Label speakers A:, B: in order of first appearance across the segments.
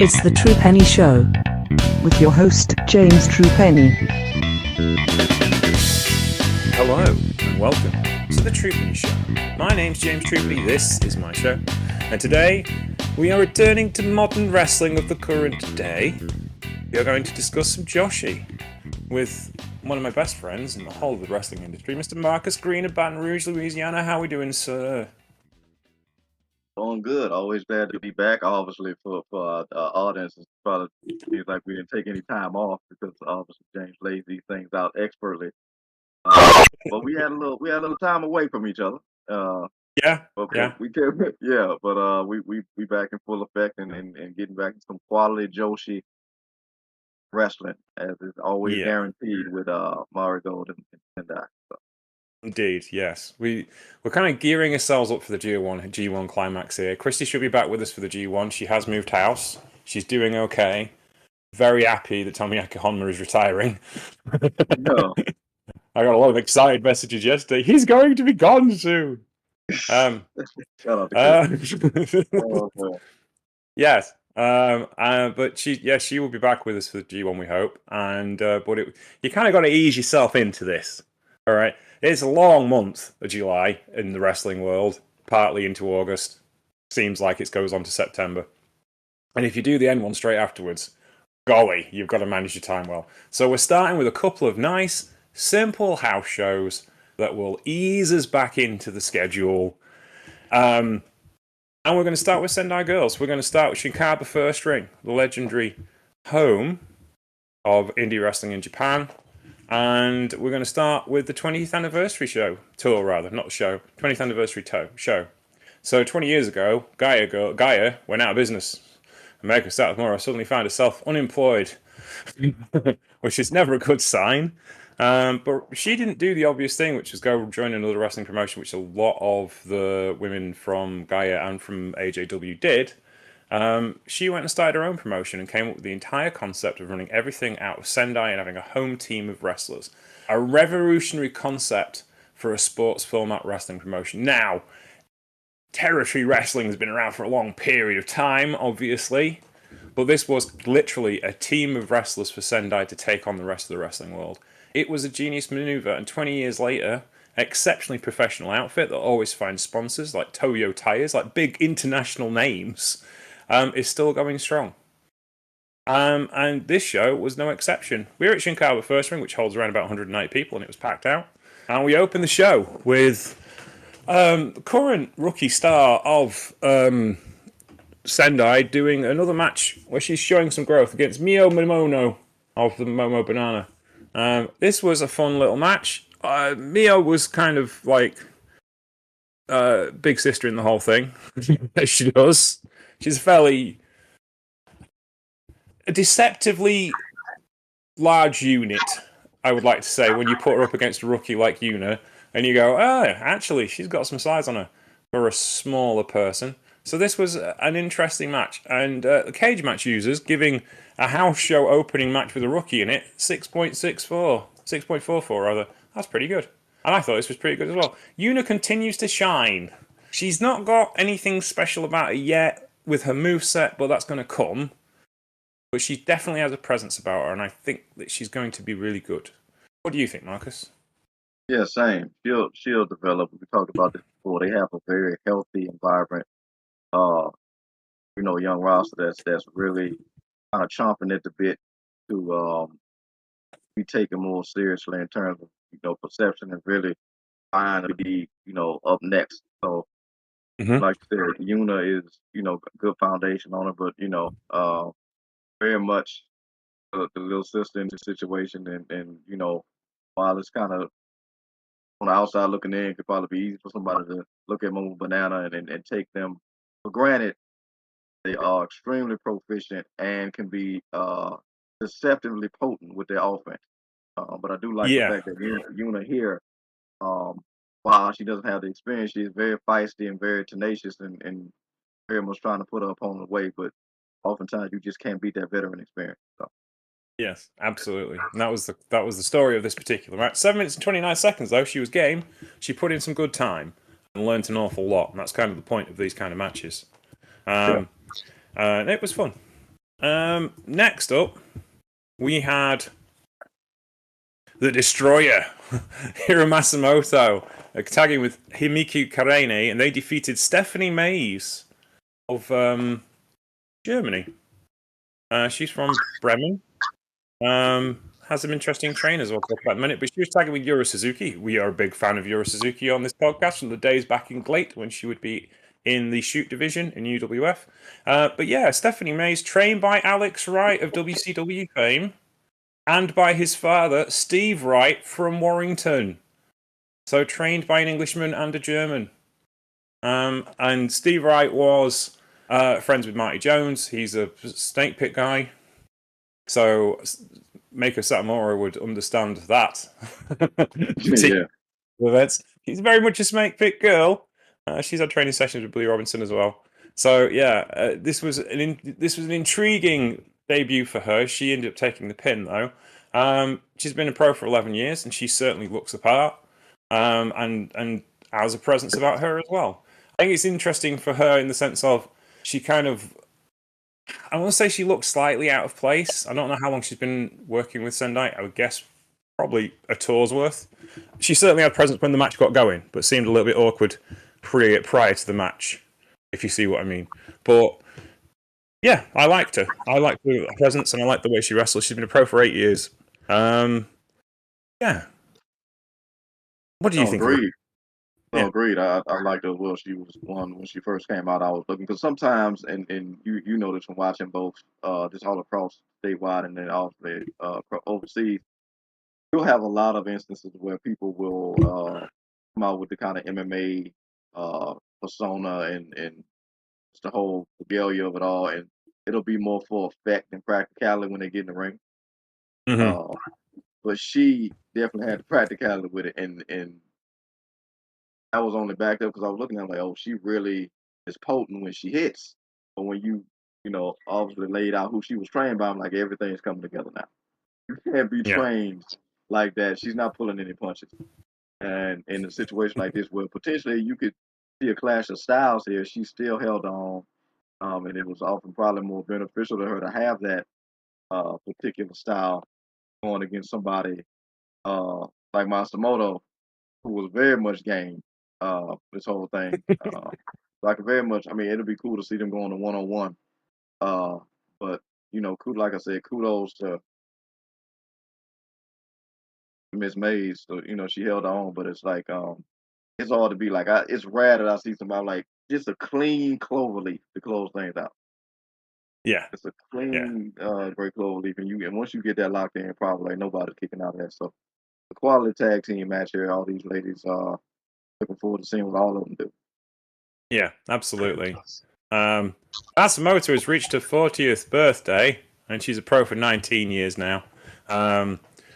A: It's the True Penny Show with your host, James True Penny.
B: Hello and welcome to the True Penny Show. My name's James True Penny, this is my show, and today we are returning to modern wrestling of the current day. We are going to discuss some Joshi with one of my best friends in the whole of the wrestling industry, Mr. Marcus Green of Baton Rouge, Louisiana. How are we doing, sir?
C: Doing good. Always glad to be back. Obviously, for our audience, it's probably seems like we didn't take any time off because obviously James lays these things out expertly. But we had a little time away from each other.
B: Yeah,
C: Okay, we can yeah, but we back in full effect and getting back to some quality Joshi wrestling as is always
B: yeah.
C: guaranteed with Marigold and Sendai.
B: Indeed, yes. We're kind of gearing ourselves up for the G1 climax here. Christy should be back with us for the G1. She has moved house. She's doing okay. Very happy that Tomoyaki Honma is retiring.
C: No.
B: I got a lot of excited messages yesterday. He's going to be gone soon.
C: Shout out to Chris.
B: Yes. But she will be back with us for the G1, we hope. And you kind of got to ease yourself into this. All right. It's a long month of July in the wrestling world, partly into August. Seems like it goes on to September. And if you do the N1 straight afterwards, golly, you've got to manage your time well. So we're starting with a couple of nice, simple house shows that will ease us back into the schedule. And we're going to start with Sendai Girls. We're going to start with Shinkiba First Ring, the legendary home of indie wrestling in Japan. And we're going to start with the 20th anniversary tour, 20th anniversary show. So 20 years ago, Gaia went out of business. America Satomura suddenly found herself unemployed, which is never a good sign. But she didn't do the obvious thing, which was go join another wrestling promotion, which a lot of the women from Gaia and from AJW did. She went and started her own promotion and came up with the entire concept of running everything out of Sendai and having a home team of wrestlers. A revolutionary concept for a sports format wrestling promotion. Now, territory wrestling has been around for a long period of time, obviously, but this was literally a team of wrestlers for Sendai to take on the rest of the wrestling world. It was a genius maneuver, and 20 years later, exceptionally professional outfit that always finds sponsors like Toyo Tires, like big international names, is still going strong. And this show was no exception. We were at Shinkiba First Ring, which holds around about 190 people, and it was packed out. And we opened the show with current rookie star of Sendai doing another match where she's showing some growth against Mio Momono of the Momo Banana. This was a fun little match. Mio was kind of like big sister in the whole thing, as she does. She's a fairly deceptively large unit, I would like to say, when you put her up against a rookie like Yuna, and you go, oh, actually, she's got some size on her for a smaller person. So this was an interesting match. And the cage match users giving a house show opening match with a rookie in it 6.44 rather. That's pretty good. And I thought this was pretty good as well. Yuna continues to shine. She's not got anything special about her yet with her moveset, but that's going to come. But she definitely has a presence about her, and I think that she's going to be really good. What do you think, Marcus?
C: Yeah, same. She'll develop. We talked about this before. They have a very healthy and vibrant, uh, young roster that's really kind of chomping at the bit to be taken more seriously in terms of perception and really trying to be up next. So like I said, Yuna is good foundation on her, but very much the little sister in the situation, and while it's kind of on the outside looking in, it could probably be easy for somebody to look at Momo Banana and take them for granted. They are extremely proficient and can be deceptively potent with their offense. But I do like the fact that Yuna here, while she doesn't have the experience, she is very feisty and very tenacious and very much trying to put her opponent away. But oftentimes you just can't beat that veteran experience. So.
B: Yes, absolutely. And that was the story of this particular match. 7 minutes and 29 seconds, though. She was game. She put in some good time and learnt an awful lot. And that's kind of the point of these kind of matches. And it was fun. Next up, we had the Destroyer, Hiro Masumoto, tagging with Himiko Karene, and they defeated Stephanie Mays of Germany. She's from Bremen. Has some interesting trainers we'll talk about in a minute, but she was tagging with Yura Suzuki. We are a big fan of Yura Suzuki on this podcast from the days back in Glate when she would be in the shoot division in UWF. But yeah, Stephanie Mays, trained by Alex Wright of WCW fame, and by his father, Steve Wright from Warrington. So trained by an Englishman and a German. And Steve Wright was friends with Marty Jones. He's a snake pit guy. So Mako Satomura would understand that.
C: Yeah.
B: Events. She's very much a snake pit girl. She's had training sessions with Billy Robinson as well. So yeah, this was an intriguing debut for her. She ended up taking the pin though. She's been a pro for 11 years, and she certainly looks the part. And has a presence about her as well. I think it's interesting for her in the sense of she kind of, I want to say she looks slightly out of place. I don't know how long she's been working with Sendai. I would guess probably a tour's worth. She certainly had presence when the match got going, but seemed a little bit awkward prior to the match, if you see what I mean. But yeah, I liked her. I liked her presence, and I liked the way she wrestled. She's been a pro for 8 years. Yeah. What do you think?
C: Agreed.
B: Yeah.
C: Agreed. I liked her as well. She was one when she first came out. I was looking because sometimes, and you know this from watching both just all across statewide and then also overseas, you'll have a lot of instances where people will come out with the kind of MMA persona and just the whole regalia of it all, and it'll be more for effect and practicality when they get in the ring.
B: Mm-hmm.
C: But she definitely had the practicality with it, and I was only backed up because I was looking at her like, oh, she really is potent when she hits. But when you know, obviously laid out who she was trained by, I'm like, everything's coming together now. You can't be
B: Yeah.
C: trained like that. She's not pulling any punches. And in a situation like this, where potentially you could see a clash of styles here, she still held on. And it was often probably more beneficial to her to have that particular style going against somebody like Masamoto, who was very much game this whole thing. Like very much. I mean, it'll be cool to see them going to 1-on-1. But you know, like I said, kudos to Miss Mays. So you know, she held on, but it's like it's hard to be like. It's rare that I see somebody like just a clean clover leaf to close things out.
B: Yeah.
C: It's a
B: Yeah.
C: clean, great clover leaf, and once you get that locked in, probably like nobody's kicking out of that. So the quality tag team match here, all these ladies looking forward to seeing what all of them do.
B: Yeah, absolutely. Matsumoto has reached her 40th birthday, and she's a pro for 19 years now.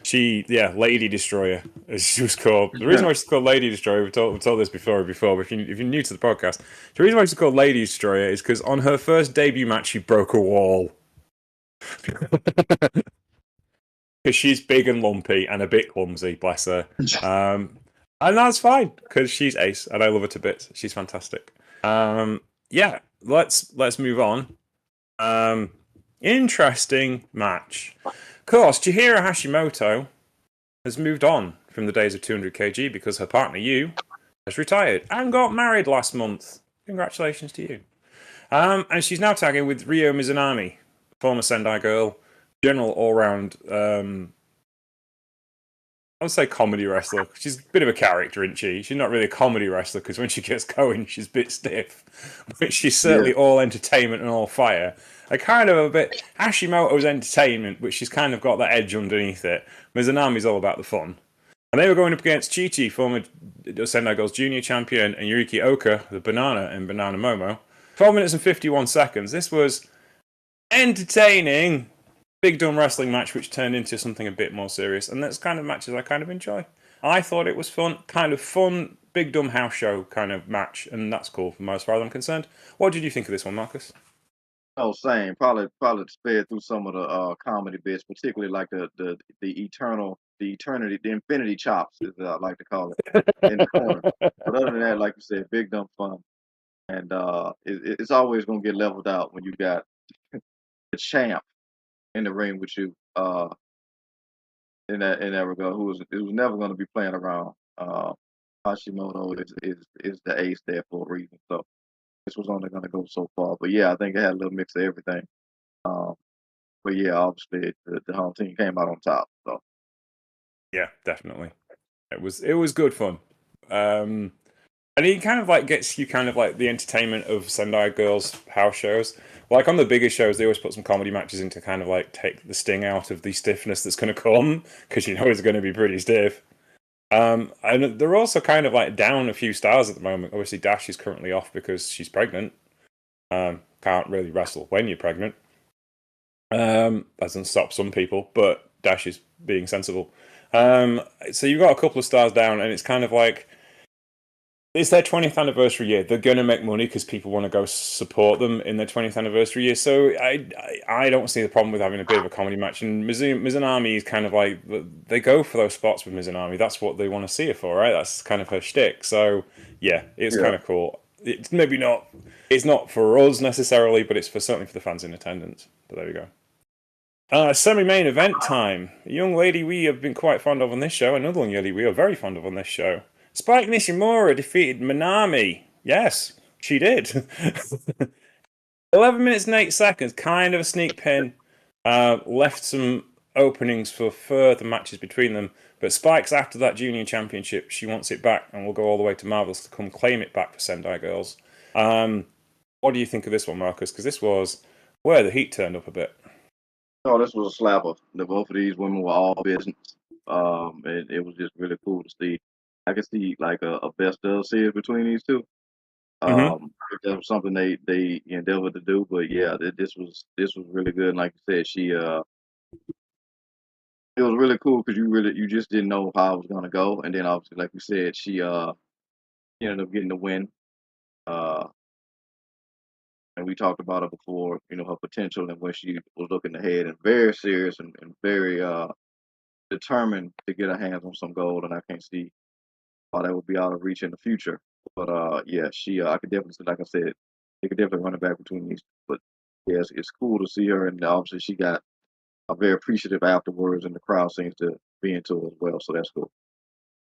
B: Lady Destroyer, as she was called. The reason why she's called Lady Destroyer, we told this before, but if you're new to the podcast, the reason why she's called Lady Destroyer is because on her first debut match, she broke a wall. Because she's big and lumpy and a bit clumsy, bless her. And that's fine, because she's ace, and I love her to bits. She's fantastic. Yeah, let's move on. Interesting match. Of course, Chihiro Hashimoto has moved on from the days of 200 kg because her partner Yu has retired and got married last month. Congratulations to you. And she's now tagging with Ryo Mizunami, former Sendai girl, general all-round, I would say comedy wrestler. She's a bit of a character, isn't she? She's not really a comedy wrestler because when she gets going, she's a bit stiff. But she's certainly all entertainment and all fire. I kind of a bit Hashimoto's entertainment, but she's kind of got that edge underneath it. Mizunami's all about the fun. And they were going up against Chi-Chi, former Sendai Girls Junior champion, and Yuriki Oka, the Banana in Banana Momo. 12 minutes and 51 seconds. This was entertaining. Big dumb wrestling match, which turned into something a bit more serious, and that's kind of matches I kind of enjoy. I thought it was fun, kind of fun, big dumb house show kind of match, and that's cool as far as I'm concerned. What did you think of this one, Marcus?
C: Oh, same. Probably sped through some of the comedy bits, particularly like the eternity, the infinity chops, as I like to call it, in the corner. But other than that, like you said, big dumb fun, and it's always gonna get leveled out when you got the champ in the ring with you. In that regard, who was never going to be playing around. Hashimoto is the ace there for a reason. So this was only going to go so far. But yeah, I think it had a little mix of everything. Um, but yeah, obviously the home team came out on top. So
B: Yeah, definitely. It was good fun. And it kind of like gets you kind of like the entertainment of Sendai Girls house shows. Like on the bigger shows, they always put some comedy matches in to kind of like take the sting out of the stiffness that's going to come because you know it's going to be pretty stiff. And they're also kind of like down a few stars at the moment. Obviously, Dash is currently off because she's pregnant. Can't really wrestle when you're pregnant. That doesn't stop some people, but Dash is being sensible. So you've got a couple of stars down, and it's kind of like it's their 20th anniversary year. They're going to make money because people want to go support them in their 20th anniversary year. So I don't see the problem with having a bit of a comedy match. And Mizunami is kind of like, they go for those spots with Mizunami. That's what they want to see her for, right? That's kind of her shtick. So yeah, it's kind of cool. It's maybe not, it's not for us necessarily, but it's certainly for the fans in attendance. But there we go. Semi-main event time. A young lady we have been quite fond of on this show. Another young lady we are very fond of on this show. Spike Nishimura defeated Manami. Yes, she did. 11 minutes and 8 seconds. Kind of a sneak pin. Left some openings for further matches between them. But Spike's after that junior championship. She wants it back and will go all the way to Marvelous to come claim it back for Sendai Girls. What do you think of this one, Marcus? Because this was where the heat turned up a bit.
C: no, this was a slapper. The both of these women were all business. It was just really cool to see. I could see like a best of series between these two. That was something they endeavored to do. But yeah, this was really good. And like you said, it was really cool because you just didn't know how it was gonna go. And then obviously, like you said, she ended up getting the win. Uh, and we talked about it before. Her potential and when she was looking ahead and very serious and very determined to get her hands on some gold. And I can't see why that would be out of reach in the future. But yeah, I could definitely say, like I said, they could definitely run it back between these. But yeah, it's cool to see her, and obviously she got a very appreciative afterwards, and the crowd seems to be into it as well. So that's cool.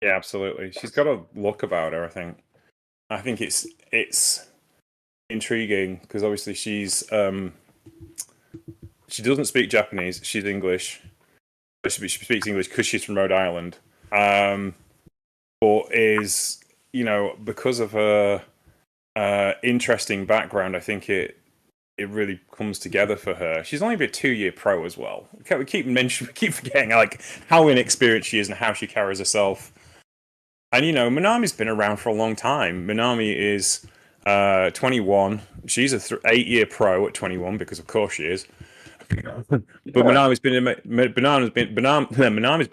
B: Yeah, absolutely. She's got a look about her. I think it's intriguing because obviously she doesn't speak Japanese. She's English. She speaks English because she's from Rhode Island. But is because of her interesting background, I think it really comes together for her. She's only been a 2-year pro as well. We keep forgetting like how inexperienced she is and how she carries herself. And Manami's been around for a long time. Manami is 21. She's a 8-year pro at 21 because of course she is. But Manami's been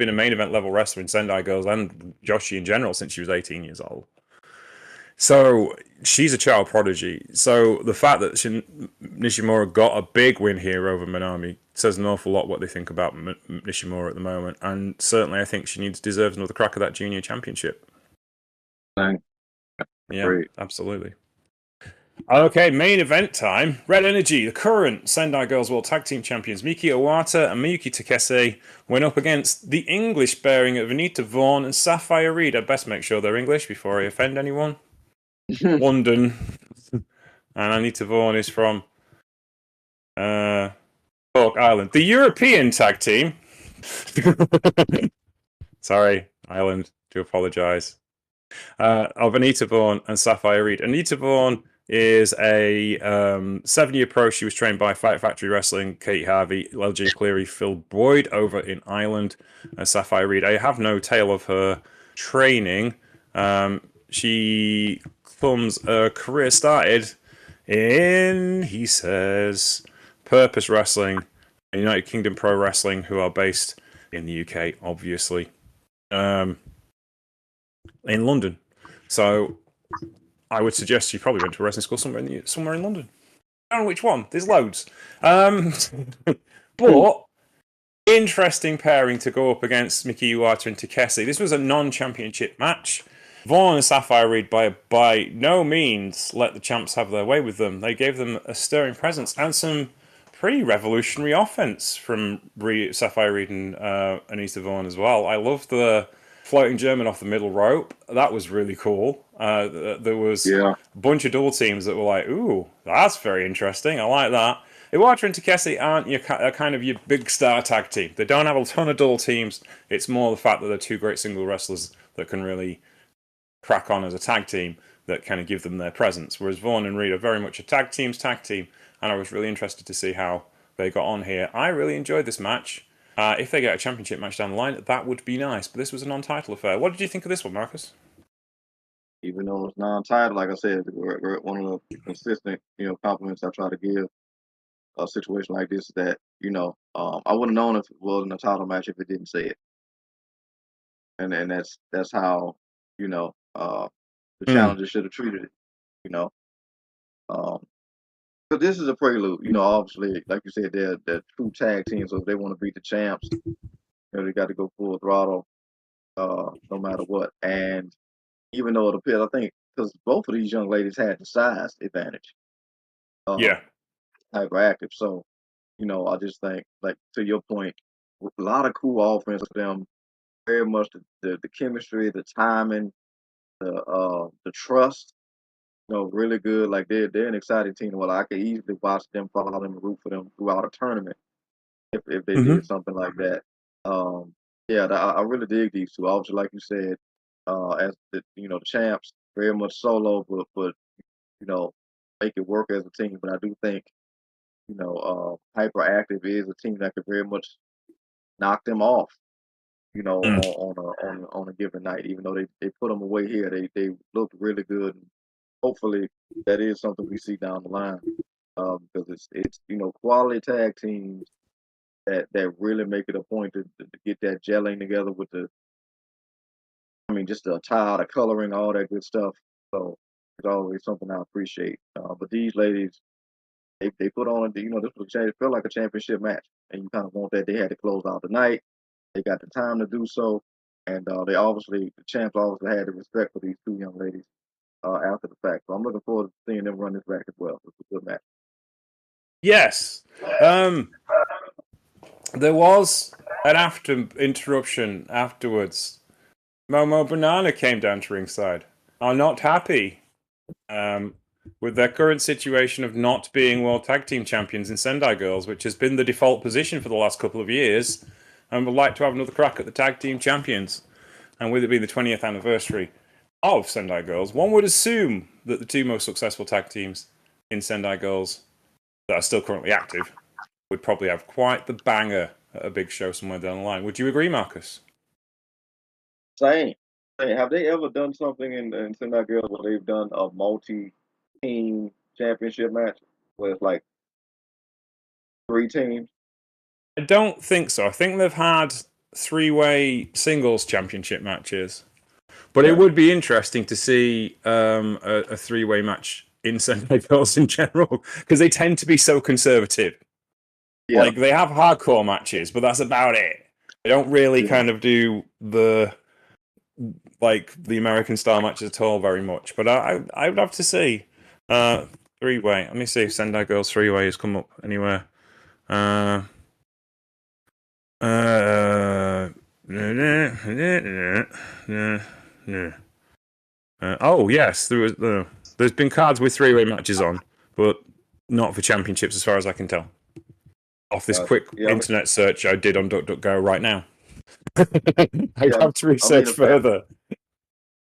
B: a main event level wrestler in Sendai Girls and Joshi in general since she was 18 years old. So she's a child prodigy. So the fact that Nishimura got a big win here over Manami says an awful lot what they think about Nishimura at the moment. And certainly I think she deserves another crack at that junior championship. Yeah, great. Absolutely. Okay, main event time. Red Energy, the current Sendai Girls World Tag Team Champions Miki Iwata and Miyuki Takese went up against the English bearing of Anita Vaughan and Sapphire Reed. I'd best make sure they're English before I offend anyone. London. And Anita Vaughan is from Cork Island. The European tag team. Sorry, Ireland. Do apologise. Of Anita Vaughan and Sapphire Reed. Anita Vaughan is a 7-year pro. She was trained by Fight Factory Wrestling, Kate Harvey, LJ Cleary, Phil Boyd over in Ireland. Sapphire Reed, I have no tale of her training. She her career started in, he says, Purpose Wrestling, United Kingdom Pro Wrestling, who are based in the UK, obviously, in London. So I would suggest she probably went to a wrestling school somewhere in London. I don't know which one. There's loads. But interesting pairing to go up against Miki Iwata and Takese. This was a non-championship match. Vaughan and Sapphire Reed by no means let the champs have their way with them. They gave them a stirring presence and some pretty revolutionary offense from Sapphire Reed and Anissa Vaughan as well. I love the floating German off the middle rope. That was really cool. There was a bunch of double teams that were like, ooh, that's very interesting. I like that. Iwata and Takesi aren't kind of your big star tag team. They don't have a ton of double teams. It's more the fact that they're two great single wrestlers that can really crack on as a tag team that kind of give them their presence. Whereas Vaughan and Reed are very much a tag team, and I was really interested to see how they got on here. I really enjoyed this match. If they get a championship match down the line, that would be nice. But this was a non-title affair. What did you think of this one, Marcus?
C: Even though it's non-title, like I said, we're one of the consistent, compliments I try to give a situation like this that, I wouldn't have known if it wasn't a title match if it didn't say it. And that's how, the challenger should have treated it, you know. But this is a prelude, obviously, like you said, they're true tag teams, so if they want to beat the champs, they got to go full throttle, no matter what. And even though it appears, I think, because both of these young ladies had the size advantage. Hyperactive. So, I just think, like, to your point, a lot of cool offense for them. Very much the chemistry, the timing, the trust. Really good. Like they're an exciting team. Well, I could easily watch them, follow them, and root for them throughout a tournament if they did something like that. I really dig these two. Obviously, like you said, as the champs, very much solo, but make it work as a team. But I do think Hyperactive is a team that could very much knock them off. On a given night, even though they put them away here, they looked really good. And hopefully, that is something we see down the line because it's quality tag teams that really make it a point to get that gelling together with just the attire, the coloring, all that good stuff. So it's always something I appreciate. But these ladies, they put on this was it felt like a championship match, and you kind of want that. They had to close out the night. They got the time to do so, and the champs obviously had the respect for these two young ladies after the fact. So I'm looking forward to seeing them run this back as well. It's a good match.
B: Yes. There was an interruption afterwards. Momo Banana came down to ringside. Are not happy with their current situation of not being World Tag Team Champions in Sendai Girls, which has been the default position for the last couple of years, and would like to have another crack at the Tag Team Champions. And with it being the 20th anniversary of Sendai Girls, one would assume that the two most successful tag teams in Sendai Girls that are still currently active would probably have quite the banger at a big show somewhere down the line. Would you agree, Marcus?
C: Same. Have they ever done something in Sendai Girls where they've done a multi-team championship match where it's like 3 teams?
B: I don't think so. I think they've had 3-way singles championship matches. But it would be interesting to see a 3-way match in Sendai Girls in general, because they tend to be so conservative. Yeah. Like, they have hardcore matches, but that's about it. They don't really kind of do the American style matches at all very much. But I would have to see 3-way. Let me see if Sendai Girls 3-way has come up anywhere. Oh yes, there's been cards with 3-way matches on, but not for championships as far as I can tell. Off this quick internet search I did on DuckDuckGo right now. I have to research further.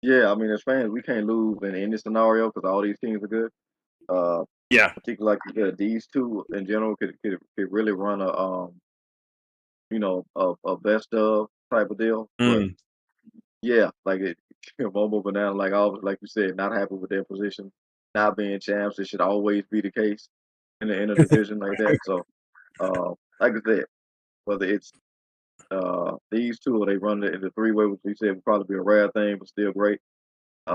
C: As fans, we can't lose in this scenario because all these teams are good. Particularly like these two in general could really run a best of type of deal. But Momo Banana, like you said, not happy with their position, not being champs. It should always be the case in a division like that. So, like I said, whether it's these two or they run it in the 3-way, which we said would probably be a rare thing, but still great.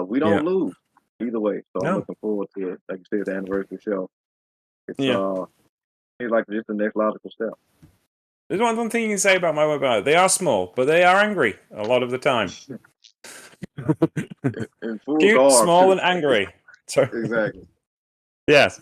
C: We don't lose either way. So I'm looking forward to it. Like you said, the anniversary show. It's like just the next logical step.
B: There's one thing you can say about Momo Banana. They are small, but they are angry a lot of the time. Cute, small, and angry.
C: Exactly.
B: Yes.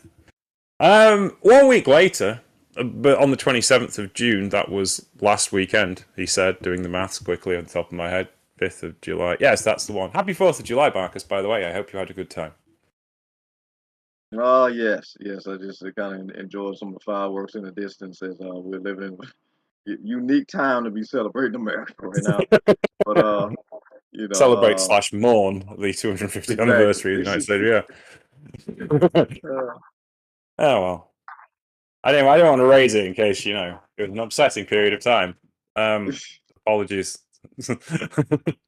B: 1 week later, but on the 27th of June, that was last weekend, he said, doing the maths quickly on the top of my head. 5th of July. Yes, that's the one. Happy 4th of July, Marcus, by the way. I hope you had a good time.
C: Oh, yes, yes. I just kind of enjoyed some of the fireworks in the distance as we're living in a unique time to be celebrating America right now. But you
B: Celebrate
C: know,
B: slash mourn the 250th
C: exactly.
B: anniversary of the United States, yeah. Oh, well. I didn't want to raise it in case, it was an upsetting period of time. Apologies.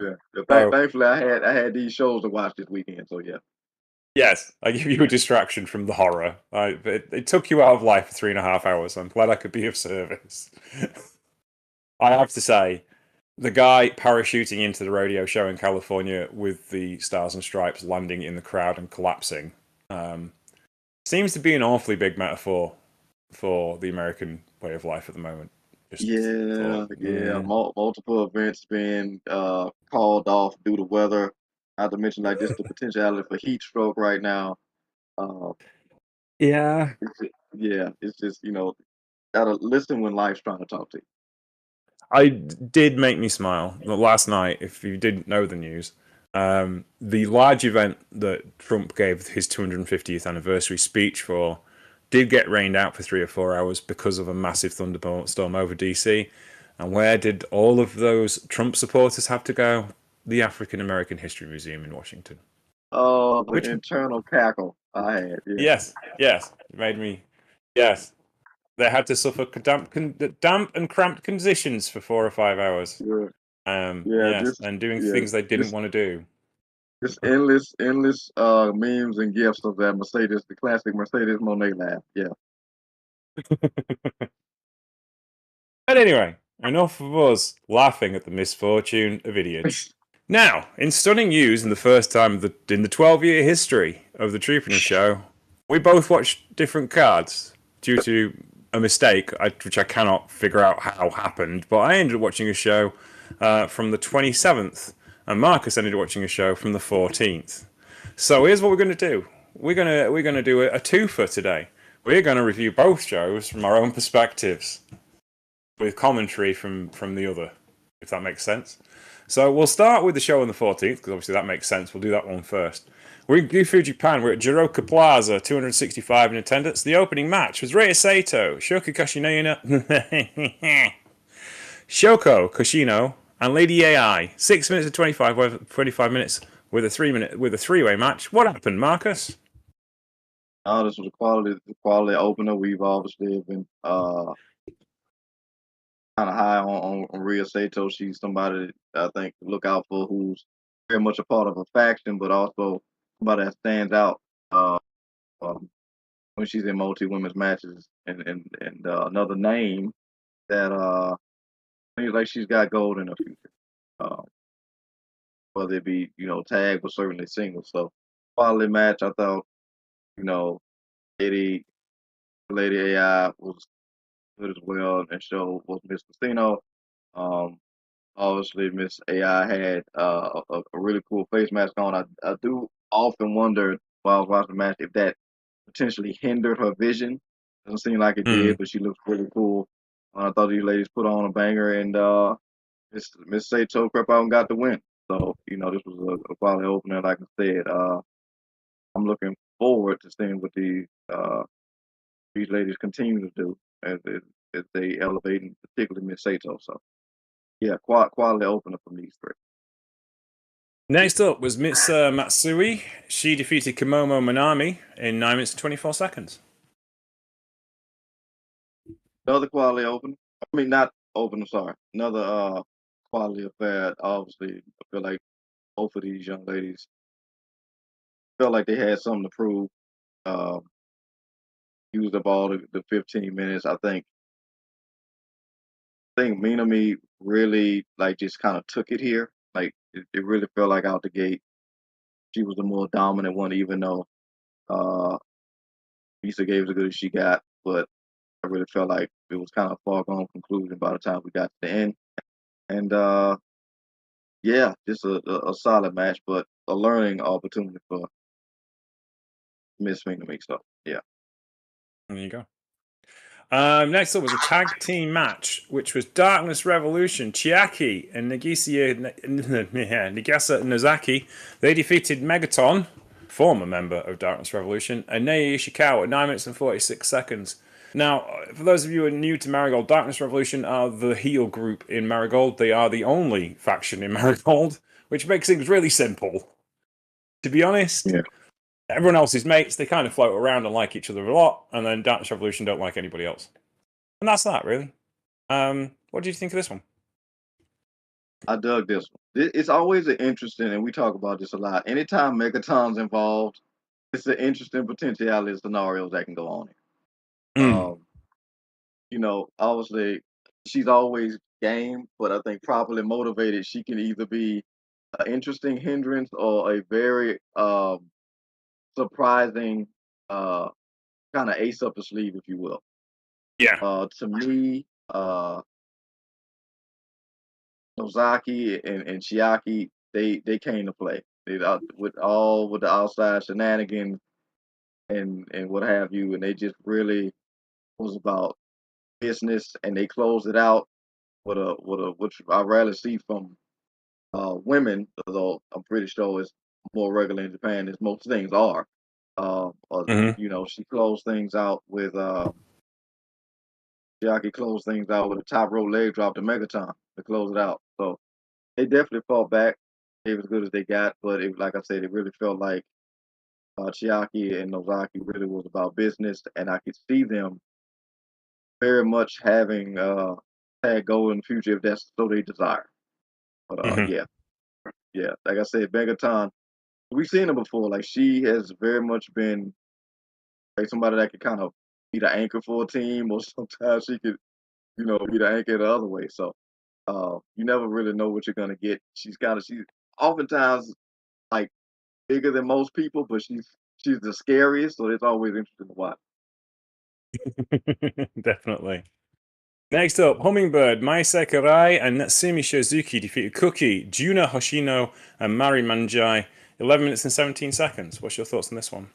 C: Yeah.
B: So,
C: Thankfully, I had these shows to watch this weekend, so yeah.
B: yes, I give you a distraction from the horror. It took you out of life for 3.5 hours. I'm glad I could be of service. I have to say, the guy parachuting into the radio show in California with the Stars and Stripes landing in the crowd and collapsing seems to be an awfully big metaphor for the American way of life at the moment. Just
C: Yeah,
B: thought,
C: yeah. Multiple events being called off due to weather. Not to mention like just the potentiality for heat stroke right now. Uh,
B: yeah.
C: yeah, it's just gotta listen when life's trying to talk to you.
B: Did make me smile last night. If you didn't know the news, the large event that Trump gave his 250th anniversary speech for did get rained out for 3 or 4 hours because of a massive thunderstorm over DC. And where did all of those Trump supporters have to go? The African American History Museum in Washington.
C: Oh, the
B: Which,
C: internal cackle I had. Yeah,
B: yes, it made me, yes. They had to suffer damp and cramped conditions for 4 or 5 hours.
C: yeah, yeah.
B: Yes, and doing
C: Yeah,
B: things they didn't
C: just
B: want to do.
C: just endless memes and gifs of that Mercedes, the classic Mercedes Monet laugh. Yeah.
B: But anyway, enough of us laughing at the misfortune of idiots. Now, in stunning news, in the first time in the 12-year history of the Treepenny Show, we both watched different cards due to a mistake, which I cannot figure out how happened. But I ended up watching a show from the 27th, and Marcus ended up watching a show from the 14th. So here's what we're going to do. We're gonna do a twofer today. We're going to review both shows from our own perspectives, with commentary from the other, if that makes sense. So we'll start with the show on the 14th, because obviously that makes sense. We'll do that one first. We're in Gifu, Japan. We're at Jiroka Plaza, 265 in attendance. The opening match was Rei Sato, Shoko Kashino, and Lady AI. 6 minutes and 25 minutes with a three-way match. What happened, Marcus?
C: Oh, this was a quality opener. We've obviously been kind of high on Rhea Sato. She's somebody that I think to look out for, who's very much a part of a faction, but also somebody that stands out um, when she's in multi women's matches. And another name that seems like she's got gold in her future. Uh, Whether it be tag or certainly singles. So quality match. I thought you know Lady Lady AI was good as well, and so was Miss Casino. Um, Obviously, Miss AI had a really cool face mask on. I do often wonder while I was watching the match if that potentially hindered her vision. Doesn't seem like it
B: Hmm.
C: did, but she looks really cool. I thought these ladies put on a banger, and Miss Sato crept out and got the win. So this was a quality opener. Like I said, I'm looking forward to seeing what these ladies continue to do as they elevate, and particularly Miss Sato. So yeah, quality opener from these three.
B: Next up was Miss Matsui. She defeated Kimomo Manami in 9 minutes and 24 seconds.
C: Another quality opener. I mean, not opener. Sorry, another quality affair. Obviously, I feel like both of these young ladies felt like they had something to prove. Um, Used up all the 15 minutes. I think Minami really like just kind of took it here. Like it really felt like out the gate she was the more dominant one, even though uh Misa gave as good as she got. But I really felt like it was kind of a far gone conclusion by the time we got to the end. And yeah, just a solid match, but a learning opportunity for Miss Minami. So yeah.
B: There you go. Next up was a tag team match, which was Darkness Revolution. Chiaki and Nagisa Nozaki. They defeated Megaton, former member of Darkness Revolution, and Naoya Ishikawa at 9 minutes and 46 seconds. Now, for those of you who are new to Marigold, Darkness Revolution are the heel group in Marigold. They are the only faction in Marigold, which makes things really simple. To be honest,
C: Yeah.
B: everyone else is mates. They kind of float around and like each other a lot, and then Darkness Revolution don't like anybody else. And that's that, really. What did you think of this one?
C: I dug this one. It's always an interesting, and we talk about this a lot. Anytime Megaton's involved, it's an interesting potentiality scenarios that can go on. Um, obviously, she's always game, but I think properly motivated, she can either be an interesting hindrance or a very surprising kind of ace up the sleeve, if you will.
B: Yeah.
C: To me, Nozaki and Chiaki, they came to play. With the outside shenanigans and what have you, and they just really was about business, and they closed it out which I rarely see from women, although I'm pretty sure it's more regular in Japan as most things are. She closed things out with Chiaki closed things out with a top rope leg drop to Megaton to close it out. So they definitely fought back. They were as good as they got, but like I said, it really felt like Chiaki and Nozaki really was about business, and I could see them very much having tag goal in the future if that's so they desire. But yeah, like I said, Megaton, we've seen her before. Like she has very much been like somebody that could kind of be the anchor for a team, or sometimes she could, be the anchor the other way. So you never really know what you're gonna get. She's oftentimes like bigger than most people, but she's the scariest, so it's always interesting to watch.
B: Definitely. Next up, Hummingbird, Mai Sakurai and Natsumi Shizuki defeated Cookie, Juna Hoshino, and Mari Manjai. 11 minutes and 17 seconds. What's your thoughts on this one?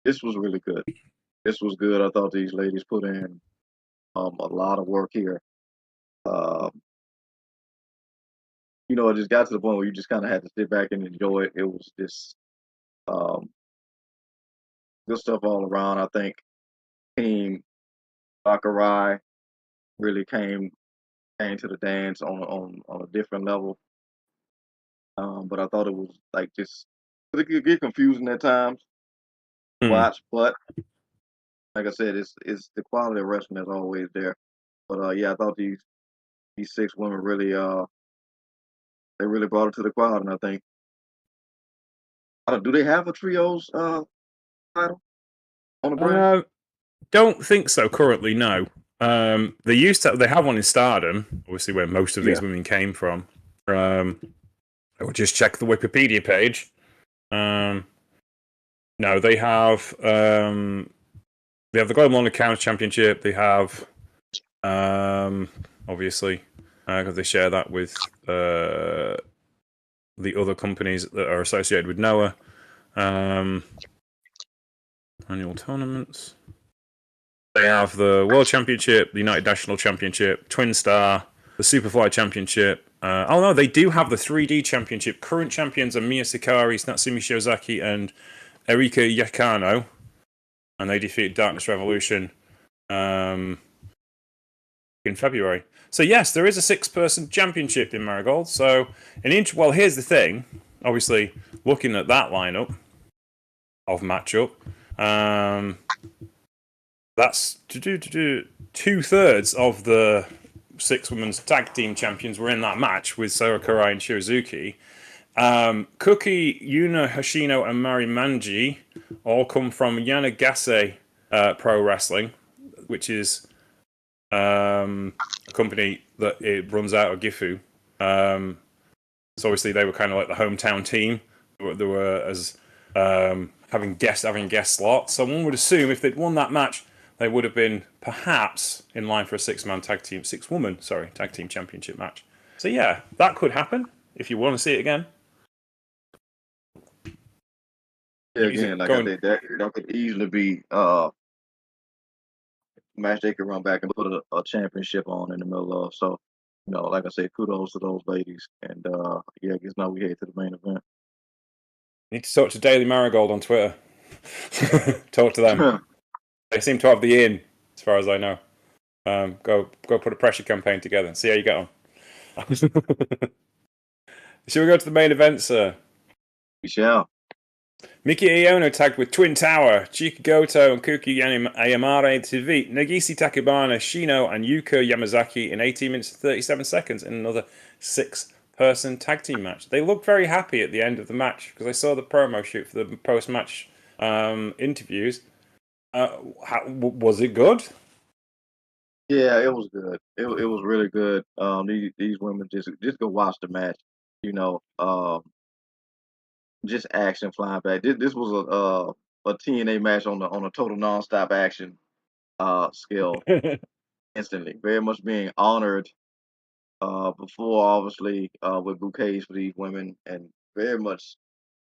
C: This was really good. This was good. I thought these ladies put in a lot of work here. It just got to the point where you just kind of had to sit back and enjoy it. It was just um, good stuff all around. I think Team Sakurai really came to the dance on a different level. But I thought it was like just it could get confusing at times to watch. But like I said, it's the quality of wrestling that's always there. But yeah, I thought these six women really they really brought it to the crowd, and I think do they have a trios title on the brand?
B: Don't think so currently, no. They have one in Stardom, obviously where most of these women came from. I will just check the Wikipedia page. No, they have the Global Undercount Championship. They have obviously because they share that with the other companies that are associated with Noah. Annual tournaments. They have the World Championship, the United National Championship, Twin Star, the Superfly Championship. No, they do have the 3D Championship. Current champions are Miya Sakari, Natsumi Shiozaki, and Erika Yakano. And they defeated Darkness Revolution in February. So yes, there is a 6-person championship in Marigold. So well, here's the thing. Obviously, looking at that lineup of matchup, that's 2/3 of the 6 women's tag team champions were in that match with Sakurai and Shizuki. Cookie, Yuna Hoshino, and Mari Manji all come from Yanagase Pro Wrestling, which is a company that it runs out of Gifu. So obviously they were kind of like the hometown team. They were as having guest slots. So one would assume if they'd won that match, they would have been perhaps in line for a 6-woman tag team championship match. So yeah, that could happen if you want to see it again.
C: Yeah, again, like I said, that could easily be match they could run back and put a championship on in the middle of. So, like I said, kudos to those ladies. And yeah, I guess now we head to the main event.
B: Need to talk to Daily Marigold on Twitter. Talk to them. They seem to have the in, as far as I know. Go put a pressure campaign together and see how you get on. Shall we go to the main event, sir?
C: We shall.
B: Miki Iono tagged with Twin Tower, Chika Goto and Kuki Ayamare to defeat Nagisi Takebana, Shino, and Yuko Yamazaki in 18 minutes and 37 seconds in another 6-person tag team match. They looked very happy at the end of the match because I saw the promo shoot for the post-match interviews. Was it good?
C: Yeah, it was good. It was really good. These women just go watch the match. Just action flying back. This was a TNA match on a total nonstop action scale instantly. Very much being honored before obviously with bouquets for these women, and very much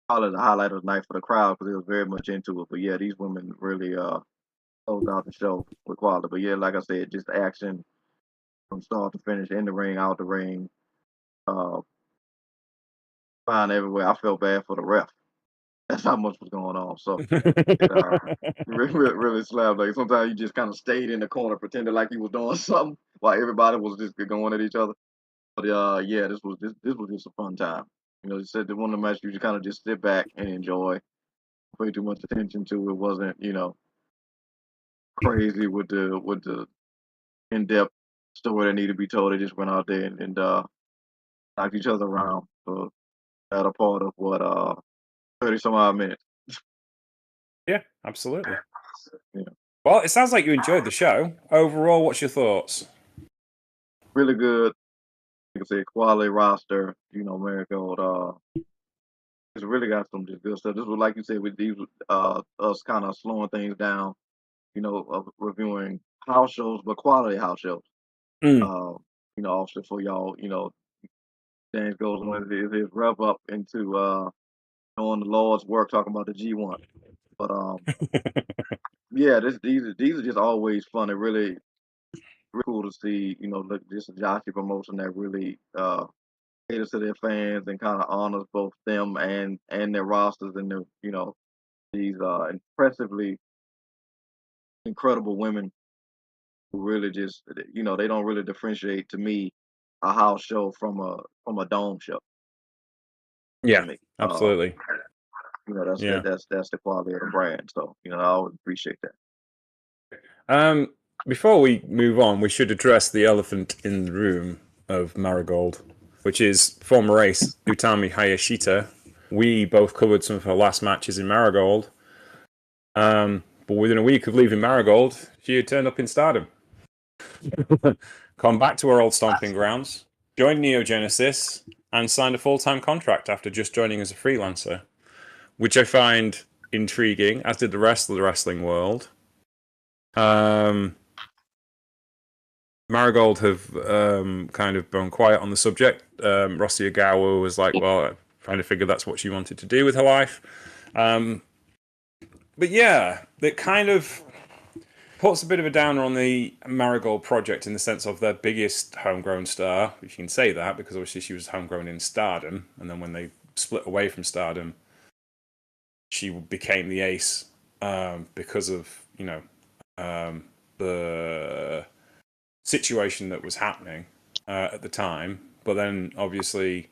C: probably the highlight of the night for the crowd because they was very much into it. But yeah, these women really closed out the show with quality. But yeah, like I said, just action from start to finish, in the ring, out the ring, uh, flying everywhere. I felt bad for the ref. That's how much was going on. So it really slapped. Like sometimes you just kind of stayed in the corner, pretending like you was doing something while everybody was just going at each other. But yeah, this was just a fun time. You said that one of the matches you just kind of just sit back and enjoy. Pay too much attention to it. Wasn't crazy with the in depth story that needed to be told. They just went out there and knocked each other around for that a part of what 30 some odd minutes.
B: Yeah, absolutely.
C: Yeah.
B: Well, it sounds like you enjoyed the show. Overall, what's your thoughts?
C: Really good. Like I said, quality roster. Marigold. It's really got some just good stuff. This was like you said with these us kind of slowing things down. Of reviewing house shows, but quality house shows.
B: Mm.
C: Also for y'all. James goes on his rev up into doing the Lord's work, talking about the G1. But yeah, these are just always fun. It really cool to see. Look, this a jockey promotion that really caters to their fans and kind of honors both them and their rosters and their these impressively incredible women who really just they don't really differentiate to me a house show from a dome show to
B: Yeah,
C: me.
B: absolutely.
C: That's
B: Yeah.
C: that's the quality of the brand. So I always appreciate that.
B: Before we move on, we should address the elephant in the room of Marigold, which is former ace Utami Hayashita. We both covered some of her last matches in Marigold. But within a week of leaving Marigold, she had turned up in Stardom. Come back to her old stomping grounds, joined Neo Genesis, and signed a full-time contract after just joining as a freelancer, which I find intriguing, as did the rest of the wrestling world. Marigold have kind of gone quiet on the subject. Rossi Ogawa was like, well, I kind of figured that's what she wanted to do with her life. But yeah, it kind of puts a bit of a downer on the Marigold project in the sense of their biggest homegrown star, if you can say that, because obviously she was homegrown in Stardom, and then when they split away from Stardom, she became the ace because of, the situation that was happening at the time. But then obviously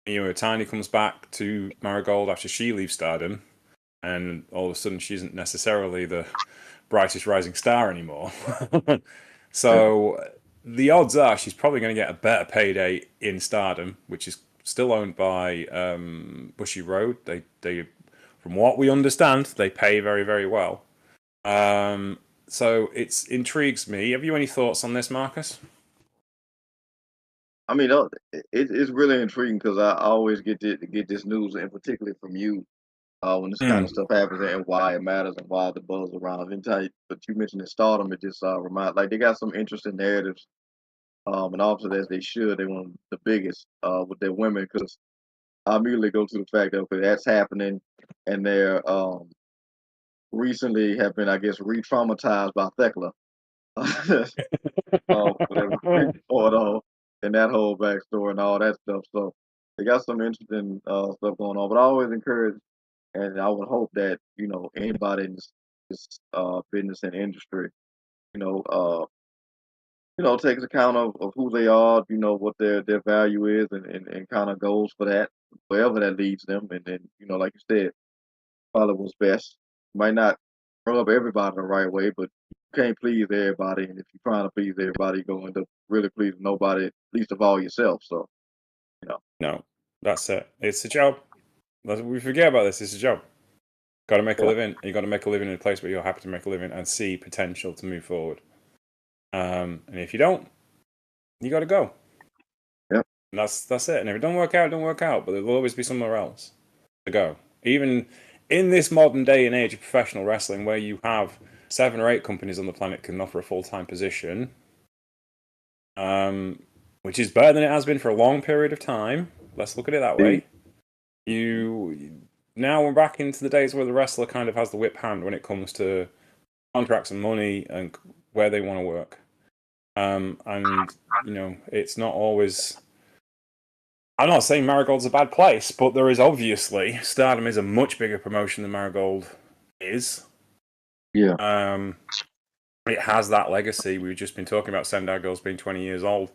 B: Io Tiny comes back to Marigold after she leaves Stardom, and all of a sudden she isn't necessarily the brightest rising star anymore. So the odds are she's probably going to get a better payday in Stardom, which is still owned by Bushy Road. They from what we understand, they pay very, very well. So it intrigues me. Have you any thoughts on this, Marcus?
C: I mean, it's really intriguing because I always get this news, and particularly from you, when this kind of stuff happens and why it matters and why the buzz around. But you mentioned in Stardom, it just remind like they got some interesting narratives, and obviously as they should, they one of the biggest with their women because I immediately go to the fact that okay, that's happening, and they're recently have been I guess re-traumatized by Thekla. Whatever Rick Ford and that whole backstory and all that stuff. So they got some interesting stuff going on. But I always encourage, and I would hope that anybody in this business and industry, you know, uh, takes account of who they are, what their value is, and kind of goes for that wherever that leads them. And then like you said, follow what's best. Might not rub everybody the right way, but you can't please everybody. And if you're trying to please everybody, you're going to end up really pleasing nobody, least of all yourself. So, you know,
B: No, that's it. It's a job. We forget about this. It's a job. Got to make a
C: yeah,
B: living. You got to make a living in a place where you're happy to make a living and see potential to move forward. And if you don't, you got to go.
C: yeah,
B: And that's it. And if it don't work out, don't work out. But there will always be somewhere else to go. Even in this modern day and age of professional wrestling, where you have 7 or 8 companies on the planet can offer a full-time position, which is better than it has been for a long period of time. Let's look at it that way. Now we're back into the days where the wrestler kind of has the whip hand when it comes to contracts and money and where they want to work. And it's not always. I'm not saying Marigold's a bad place, but there is obviously Stardom is a much bigger promotion than Marigold is.
C: yeah,
B: It has that legacy. We've just been talking about Sendai Girls being 20 years old.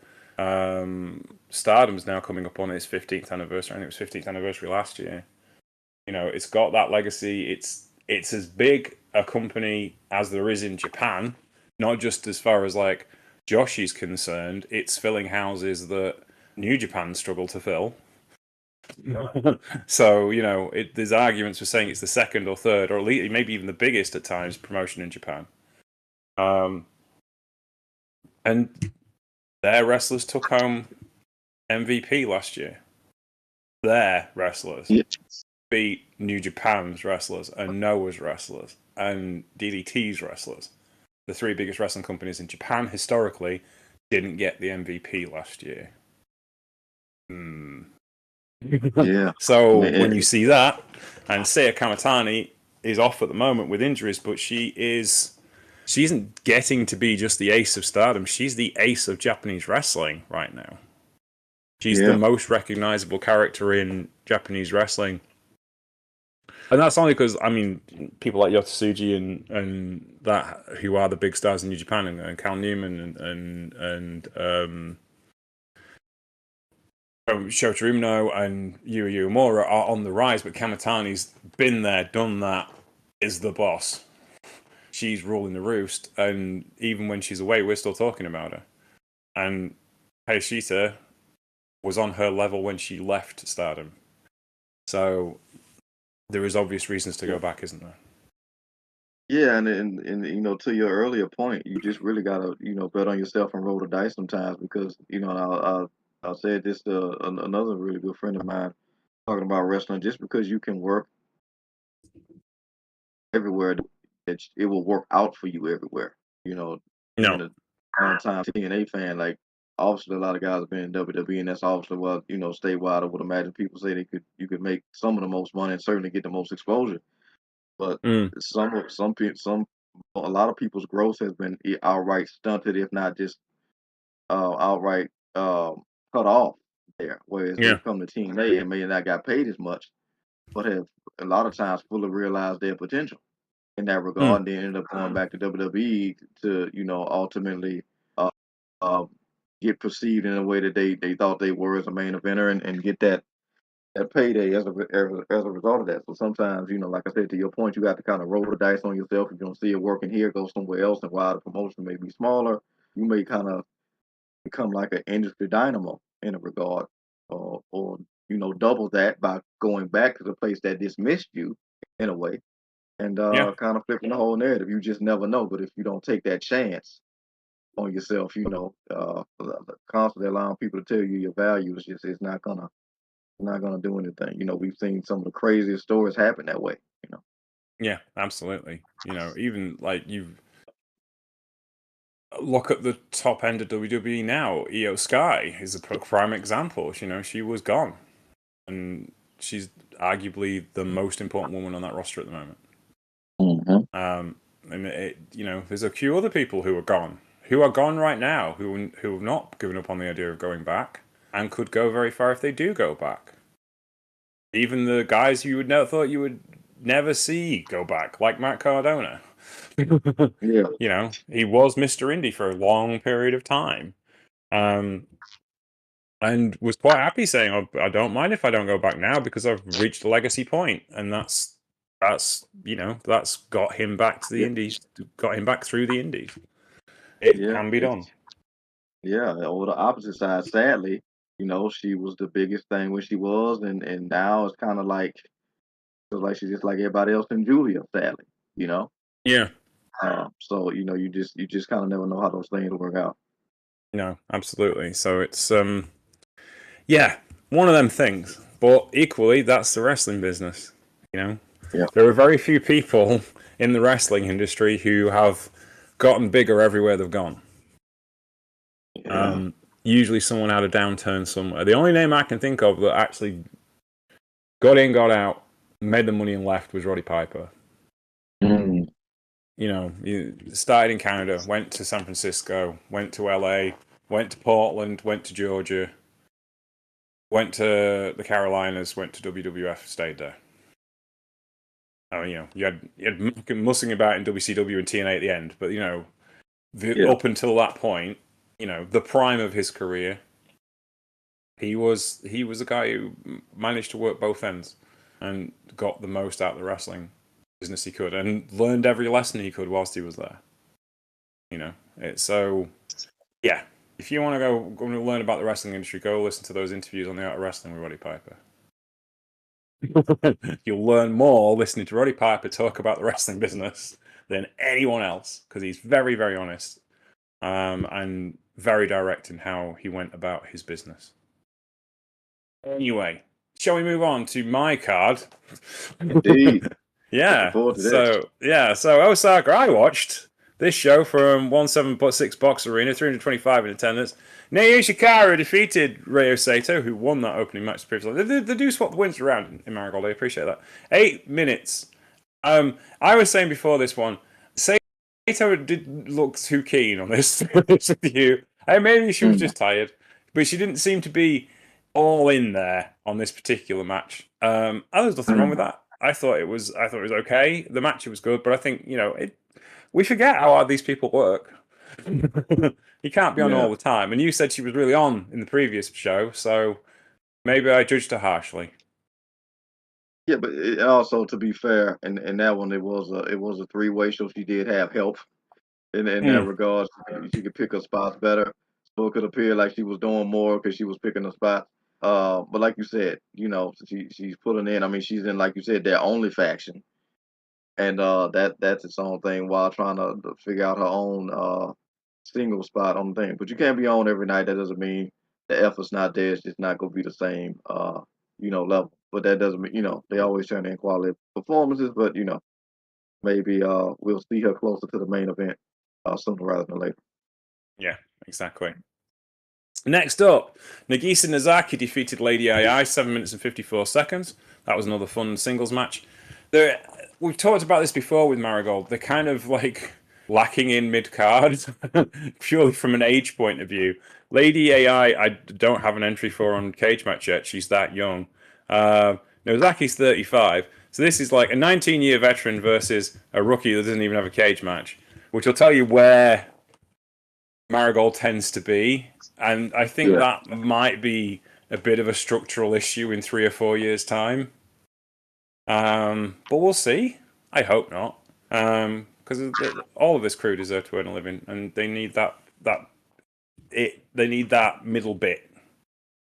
B: Stardom's now coming up on its 15th anniversary. I think it was 15th anniversary last year. It's got that legacy. It's as big a company as there is in Japan, not just as far as like Joshi's concerned. It's filling houses that New Japan struggle to fill. So there's arguments for saying it's the second or third, or at least maybe even the biggest at times promotion in Japan. And their wrestlers took home MVP last year. Their wrestlers
C: yeah,
B: beat New Japan's wrestlers and Noah's wrestlers and DDT's wrestlers. The 3 biggest wrestling companies in Japan historically didn't get the MVP last year.
C: yeah.
B: So
C: Man,
B: when you see that, and Saya Kamatani is off at the moment with injuries, but she isn't getting to be just the ace of Stardom. She's the ace of Japanese wrestling right now. She's the most recognizable character in Japanese wrestling. And that's only because, people like Yota Tsuji and that, who are the big stars in New Japan, and Cal Newman and Shota Umino and Yui Uemura are on the rise, but Kamatani's been there, done that, is the boss. She's ruling the roost, and even when she's away, we're still talking about her. And Hayashita was on her level when she left Stardom. So there is obvious reasons to go back, isn't there?
C: Yeah, and to your earlier point, you just really gotta bet on yourself and roll the dice sometimes because and I said this to another really good friend of mine talking about wrestling. Just because you can work everywhere, it will work out for you everywhere. Being
B: No.
C: a long-time TNA fan, like obviously a lot of guys have been in WWE, and that's obviously what statewide. I would imagine people say you could make some of the most money and certainly get the most exposure. But some people, a lot of people's growth has been outright stunted, if not just outright cut off there. Whereas
B: Yeah.
C: they've come to TNA and may not got paid as much, but have a lot of times fully realized their potential in that regard, and then ended up going back to WWE to ultimately uh, uh, get perceived in a way that they thought they were as a main eventer and get that payday as a result of that. So sometimes, like I said, to your point, you got to kind of roll the dice on yourself. If you don't see it working here, go somewhere else. And while the promotion may be smaller, you may kind of become like an industry dynamo in a regard, or double that by going back to the place that dismissed you in a way, and
B: Yeah.
C: kind of flipping the whole narrative. You just never know. But if you don't take that chance on yourself, constantly allowing people to tell you your value is just it's not gonna do anything. We've seen some of the craziest stories happen that way.
B: Yeah, absolutely. Even like you look at the top end of WWE now, Io Sky is a prime example. She was gone. And she's arguably the most important woman on that roster at the moment.
C: Mm-hmm.
B: And there's a few other people who are gone who are gone right now, who have not given up on the idea of going back, and could go very far if they do go back. Even the guys you would never thought you would never see go back, like Matt Cardona.
C: Yeah.
B: You know, he was Mr. Indy for a long period of time. And was quite happy saying, oh, I don't mind if I don't go back now because I've reached a legacy point, and that's that's got him back to the
C: Yeah.
B: Indies, got him back through the Indies. It
C: Yeah.
B: can be done.
C: Yeah. Or the opposite side, sadly, she was the biggest thing when she was, and now it's kind of like feels like she's just like everybody else in Julia, sadly. You know.
B: Yeah.
C: So you just kind of never know how those things work out.
B: No, absolutely. So it's yeah, one of them things. But equally, that's the wrestling business. You know,
C: Yeah.
B: there are very few people in the wrestling industry who have gotten bigger everywhere they've gone.
C: Yeah.
B: Usually someone had a downturn somewhere. The only name I can think of that actually got in, got out, made the money and left was Roddy Piper.
C: Mm.
B: You know, he started in Canada, went to San Francisco, went to LA, went to Portland, went to Georgia, went to the Carolinas, went to WWF, stayed there. Oh, you had mussing about in WCW and TNA at the end, but up until that point, the prime of his career, he was a guy who managed to work both ends and got the most out of the wrestling business he could, and learned every lesson he could whilst he was there. So yeah. If you want to go learn about the wrestling industry, go listen to those interviews on the Art of Wrestling with Roddy Piper. You'll learn more listening to Roddy Piper talk about the wrestling business than anyone else, because he's very, very honest, and very direct in how he went about his business. Anyway, shall we move on to my card?
C: Indeed.
B: Yeah.
C: Looking forward to this.
B: So Osaka, I watched this show from 176 Box Arena, 325 in attendance. Naoya Shikara defeated Ryo Saito, who won that opening match previously. They do swap the wins around in Marigold. I appreciate that. 8 minutes. I was saying before this one, Saito didn't look too keen on this with you. Maybe she was just tired, but she didn't seem to be all in there on this particular match. There's nothing wrong with that. I thought it was okay. The match was good, but I think we forget how hard these people work. You can't be on all the time. And you said she was really on in the previous show, so maybe I judged her harshly.
C: Yeah, but also, to be fair, in that one it was a three-way, so she did have help in that regard. She could pick her spots better, so it could appear like she was doing more because she was picking the spots. But like you said, she's putting in. I mean, she's in, like you said, their only faction, and that's its own thing while trying to figure out her own single spot on the thing. But you can't be on every night. That doesn't mean the effort's not there. It's just not gonna be the same level. But that doesn't mean, they always turn in quality performances, but maybe we'll see her closer to the main event sooner rather than later.
B: Yeah, exactly. Next up, Nagisa Nozaki defeated Lady AI, 7 minutes and 54 seconds. That was another fun singles match. We've talked about this before with Marigold. They're kind of like lacking in mid-card, purely from an age point of view. Lady AI, I don't have an entry for on Cage Match yet. She's that young. Nozaki's 35. So this is like a 19-year veteran versus a rookie that doesn't even have a cage match, which will tell you where Marigold tends to be. And I think that might be a bit of a structural issue in 3 or 4 years' time. But we'll see. I hope not. Because all of this crew deserve to earn a living, and they need they need that middle bit.